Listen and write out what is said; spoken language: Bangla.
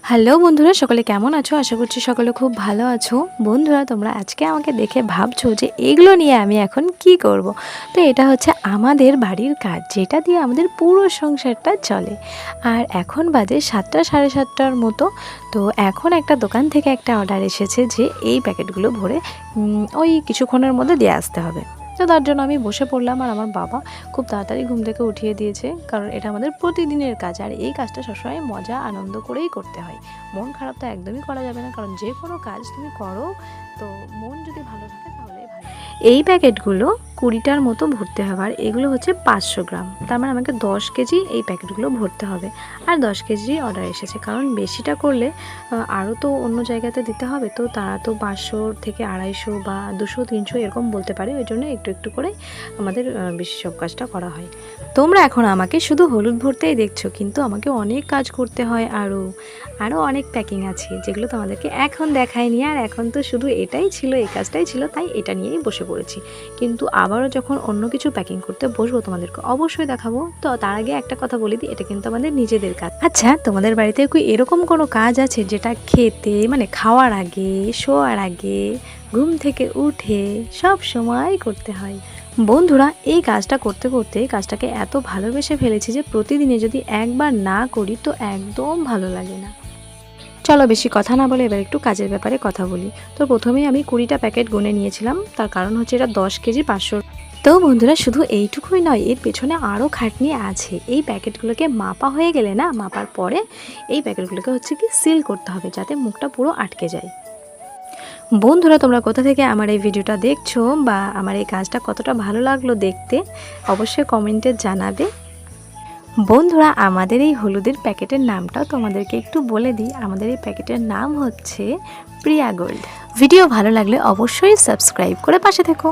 হ্যালো বন্ধুরা, সকলে কেমন আছো? আশা করছি সকলে খুব ভালো আছো। বন্ধুরা, তোমরা আজকে আমাকে দেখে ভাবছো যে এগুলো নিয়ে আমি এখন কি করব। তো এটা হচ্ছে আমাদের বাড়ির কাজ, যেটা দিয়ে আমাদের পুরো সংসারটা চলে। আর এখন বাজে 7টা সাড়ে 7টার মতো। তো এখন একটা দোকান থেকে একটা অর্ডার এসেছে যে এই প্যাকেটগুলো ভরে ওই কিছুক্ষণের মধ্যে দিয়ে আসতে হবে। তো তার জন্য আমি বসে পড়লাম, আর আমার বাবা খুব তাড়াতাড়ি ঘুম থেকে উঠিয়ে দিয়েছে, কারণ এটা আমাদের প্রতিদিনের কাজ। আর এই কাজটা সবসময় মজা আনন্দ করেই করতে হয়। মন খারাপ তো একদমই করা যাবে না, কারণ যে কোনো কাজ তুমি করো তো মন যদি ভালো থাকে তাহলে ভালো। এই প্যাকেটগুলো 20টার মতো ভরতে হবে, আর এগুলো হচ্ছে 500 গ্রাম। তার মানে আমাকে 10 কেজি এই প্যাকেটগুলো ভরতে হবে। আর 10 কেজি অর্ডার এসেছে, কারণ বেশিটা করলে আরও তো অন্য জায়গাতে দিতে হবে। তো তারা তো 500 থেকে 250 বা 200 300 এরকম বলতে পারে। ওই জন্য একটু একটু করে আমাদের বেশি সব কাজটা করা হয়। তোমরা এখন আমাকে শুধু হলুদ ভরতেই দেখছো, কিন্তু আমাকে অনেক কাজ করতে হয়। আরও অনেক প্যাকিং আছে, যেগুলো তোমাদেরকে এখন দেখাইনি। আর এখন তো শুধু এটাই ছিল, এই কাজটাই ছিল, তাই এটা নিয়েই বসে পড়েছি। কিন্তু আবারও যখন অন্য কিছু প্যাকিং করতে বসবো তোমাদেরকে অবশ্যই দেখাবো। তো তার আগে একটা কথা বলে দিই, এটা কিন্তু আমাদের নিজেদের কাজ। আচ্ছা, তোমাদের বাড়িতে কি এরকম কোনো কাজ আছে যেটা খেতে মানে খাওয়ার আগে, শোয়ার আগে, ঘুম থেকে উঠে সব সময় করতে হয়? বন্ধুরা, এই কাজটা করতে করতে কাজটাকে এত ভালোবেসে ফেলেছি যে প্রতিদিনে যদি একবার না করি তো একদম ভালো লাগে না। চলো বেশি কথা না বলে এবার একটু কাজের ব্যাপারে কথা বলি। তো প্রথমেই আমি 20টা প্যাকেট গুনে নিয়েছিলাম, তার কারণ হচ্ছে এটা 10 কেজি 500। তো বন্ধুরা, শুধু এইটুকুই নয়, এর পেছনে আরও খাটনি আছে। এই প্যাকেটগুলোকে মাপা হয়ে গেলে না, মাপার পরে এই প্যাকেটগুলোকে হচ্ছে কি সিল করতে হবে, যাতে মুখটা পুরো আটকে যায়। বন্ধুরা, তোমরা কোথা থেকে আমার এই ভিডিওটা দেখছো বা আমার এই কাজটা কতটা ভালো লাগলো দেখতে, অবশ্যই কমেন্টে জানাবে। বন্ধুরা, আমাদের এই হলুদের প্যাকেটের নামটাও তোমাদেরকে একটু বলে দিই। আমাদের এই প্যাকেটের নাম হচ্ছে প্রিয়া গোল্ড। ভিডিও ভালো লাগলে অবশ্যই সাবস্ক্রাইব করে পাশে থেকো।